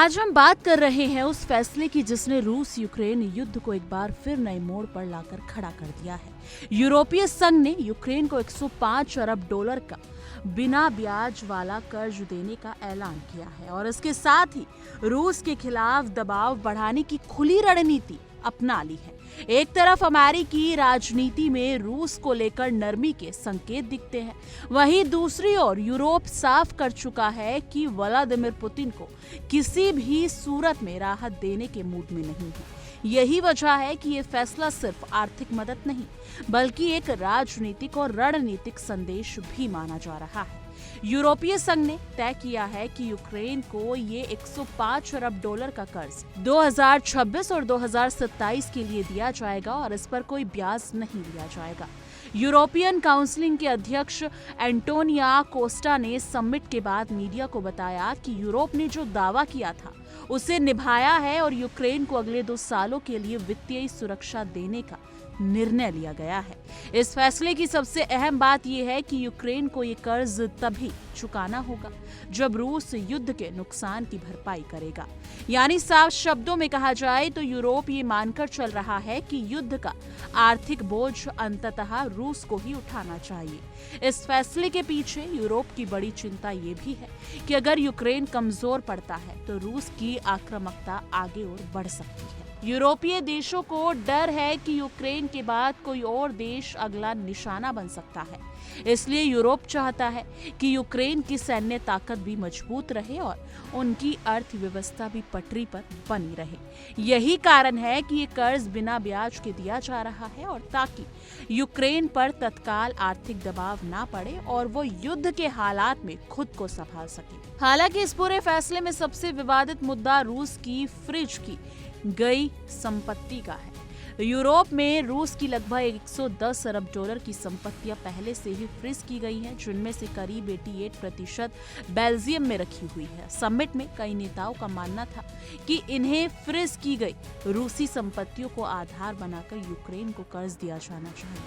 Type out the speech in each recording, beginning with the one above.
आज हम बात कर रहे हैं उस फैसले की जिसने रूस यूक्रेन युद्ध को एक बार फिर नए मोड़ पर लाकर खड़ा कर दिया है। यूरोपीय संघ ने यूक्रेन को 105 अरब डॉलर का बिना ब्याज वाला कर्ज देने का ऐलान किया है और इसके साथ ही रूस के खिलाफ दबाव बढ़ाने की खुली रणनीति अपना ली है। एक तरफ अमेरिकी राजनीति में रूस को लेकर नरमी के संकेत दिखते हैं, वहीं दूसरी ओर यूरोप साफ कर चुका है कि व्लादिमीर पुतिन को किसी भी सूरत में राहत देने के मूड में नहीं है। यही वजह है कि ये फैसला सिर्फ आर्थिक मदद नहीं बल्कि एक राजनीतिक और रणनीतिक संदेश भी माना जा रहा है। यूरोपीय संघ ने तय किया है कि यूक्रेन को ये 105 अरब डॉलर का कर्ज 2026 और 2027 के लिए दिया जाएगा और इस पर कोई ब्याज नहीं लिया जाएगा। यूरोपियन काउंसिल के अध्यक्ष एंटोनिया कोस्टा ने समिट के बाद मीडिया को बताया कि यूरोप ने जो दावा किया था उसे निभाया है और यूक्रेन को अगले 2 सालों के लिए वित्तीय सुरक्षा देने का निर्णय लिया गया है। इस फैसले की सबसे अहम बात यह है कि यूक्रेन को ये कर्ज तभी चुकाना होगा जब रूस युद्ध के नुकसान की भरपाई करेगा। यानी साफ शब्दों में कहा जाए तो यूरोप ये मानकर चल रहा है कि युद्ध का आर्थिक बोझ अंततः रूस को ही उठाना चाहिए। इस फैसले के पीछे यूरोप की बड़ी चिंता ये भी है कि अगर यूक्रेन कमजोर पड़ता है तो रूस की आक्रामकता आगे और बढ़ सकती है। यूरोपीय देशों को डर है कि यूक्रेन के बाद कोई और देश अगला निशाना बन सकता है। इसलिए यूरोप चाहता है कि यूक्रेन की सैन्य ताकत भी मजबूत रहे और उनकी अर्थव्यवस्था भी पटरी पर बनी रहे। यही कारण है कि ये कर्ज बिना ब्याज के दिया जा रहा है और ताकि यूक्रेन पर तत्काल आर्थिक दबाव ना पड़े और वो युद्ध के हालात में खुद को संभाल सके। हालांकि इस पूरे फैसले में सबसे विवादित मुद्दा रूस की फ्रीज की गई संपत्ति का है। यूरोप में रूस की लगभग 110 अरब डॉलर की संपत्तियां पहले से ही फ्रीज की गई हैं, जिनमें से करीब 88% बेल्जियम में रखी हुई है। समिट में कई नेताओं का मानना था कि इन्हें फ्रीज की गई रूसी संपत्तियों को आधार बनाकर यूक्रेन को कर्ज दिया जाना चाहिए,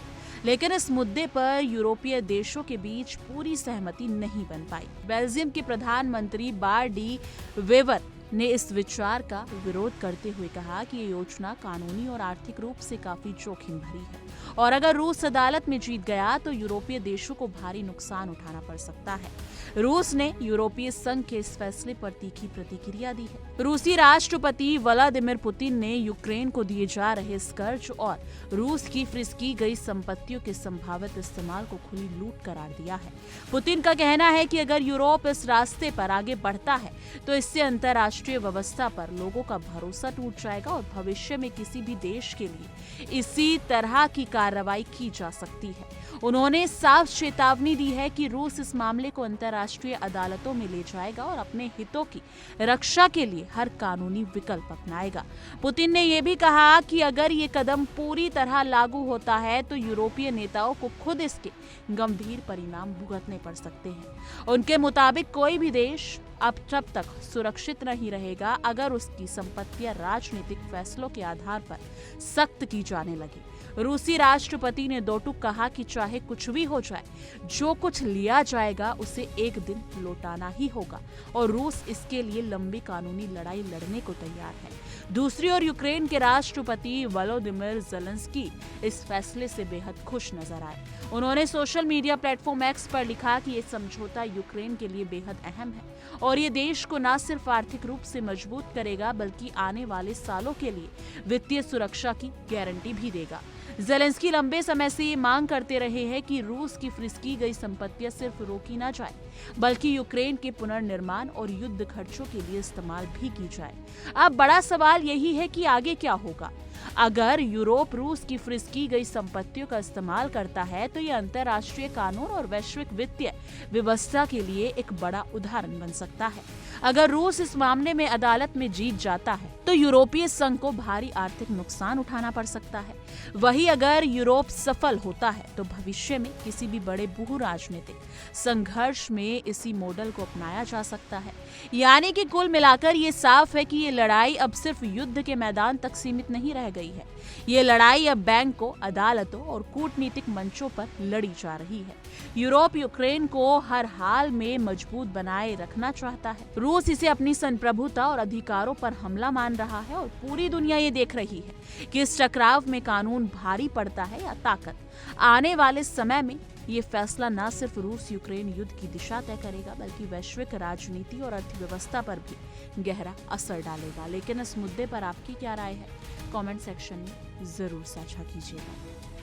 लेकिन इस मुद्दे पर यूरोपीय देशों के बीच पूरी सहमति नहीं बन पाई। बेल्जियम के प्रधानमंत्री बार डी वेवर ने इस विचार का विरोध करते हुए कहा कि ये योजना कानूनी और आर्थिक रूप से काफी जोखिम भरी है और अगर रूस अदालत में जीत गया तो यूरोपीय देशों को भारी नुकसान उठाना पड़ सकता है। रूस ने यूरोपीय संघ के इस फैसले पर तीखी प्रतिक्रिया दी है। रूसी राष्ट्रपति व्लादिमीर पुतिन ने यूक्रेन को दिए जा रहे इस कर्ज और रूस की फ्रीज की गई संपत्तियों के संभावित इस्तेमाल को खुली लूट करार दिया है। पुतिन का कहना है कि अगर यूरोप इस रास्ते पर आगे बढ़ता है तो इससे अंतर्राष्ट्रीय व्यवस्था पर लोगों का भरोसा टूट जाएगा और भविष्य में किसी भी देश के लिए इसी तरह की कार्रवाई की जा सकती है। उन्होंने साफ चेतावनी दी है कि रूस इस मामले को अंतर्राष्ट्रीय अदालतों में ले जाएगा और अपने हितों की रक्षा के लिए हर कानूनी विकल्प अपनाएगा। पुतिन ने यह भी कहा कि अगर ये कदम पूरी तरह लागू होता है तो यूरोपीय नेताओं को खुद इसके गंभीर परिणाम भुगतने पड़ सकते हैं। उनके मुताबिक कोई भी देश अब तब तक सुरक्षित नहीं रहेगा अगर उसकी संपत्तियां राजनीतिक फैसलों के आधार पर सख्त की जाने लगी। रूसी राष्ट्रपति ने दो टूक कहा कि चाहे कुछ भी हो जाए, जो कुछ लिया जाएगा उसे एक दिन लौटाना ही होगा और रूस इसके लिए लंबी कानूनी लड़ाई लड़ने को तैयार है। दूसरी ओर यूक्रेन के राष्ट्रपति वोलोदिमीर ज़ेलेंस्की इस फैसले से बेहद खुश नजर आए। उन्होंने सोशल मीडिया प्लेटफॉर्म एक्स पर लिखा कि ये समझौता यूक्रेन के लिए बेहद अहम है और ये देश को न सिर्फ आर्थिक रूप से मजबूत करेगा बल्कि आने वाले सालों के लिए वित्तीय सुरक्षा की गारंटी भी देगा। ज़ेलेंस्की लंबे समय से ये मांग करते रहे हैं कि रूस की फ्रीज की गई संपत्तियां सिर्फ रोकी ना जाए बल्कि यूक्रेन के पुनर्निर्माण और युद्ध खर्चों के लिए इस्तेमाल भी की जाए। अब बड़ा सवाल यही है कि आगे क्या होगा। अगर यूरोप रूस की फ्रीज की गई संपत्तियों का इस्तेमाल करता है तो यह अंतर्राष्ट्रीय कानून और वैश्विक वित्तीय व्यवस्था के लिए एक बड़ा उदाहरण बन सकता है। अगर रूस इस मामले में अदालत में जीत जाता है तो यूरोपीय संघ को भारी आर्थिक नुकसान उठाना पड़ सकता है। वहीं अगर यूरोप सफल होता है तो भविष्य में किसी भी बड़े भू राजनीतिक संघर्ष में इसी मॉडल को अपनाया जा सकता है। यानी कि कुल मिलाकर ये साफ है कि ये लड़ाई अब सिर्फ युद्ध के मैदान तक सीमित नहीं रह गई है। ये लड़ाई अब बैंकों, अदालतों और कूटनीतिक मंचों पर लड़ी जा रही है। यूरोप यूक्रेन को हर हाल में मजबूत बनाए रखना चाहता है। रूस इसे अपनी संप्रभुता और अधिकारों पर हमला मान रहा है और पूरी दुनिया ये देख रही है कि इस टकराव में कानून भारी पड़ता है या ताकत। आने वाले समय में ये फैसला न सिर्फ रूस यूक्रेन युद्ध की दिशा तय करेगा बल्कि वैश्विक राजनीति और अर्थव्यवस्था पर भी गहरा असर डालेगा। लेकिन इस मुद्दे पर आपकी क्या राय है? कमेंट सेक्शन में जरूर साझा कीजिएगा।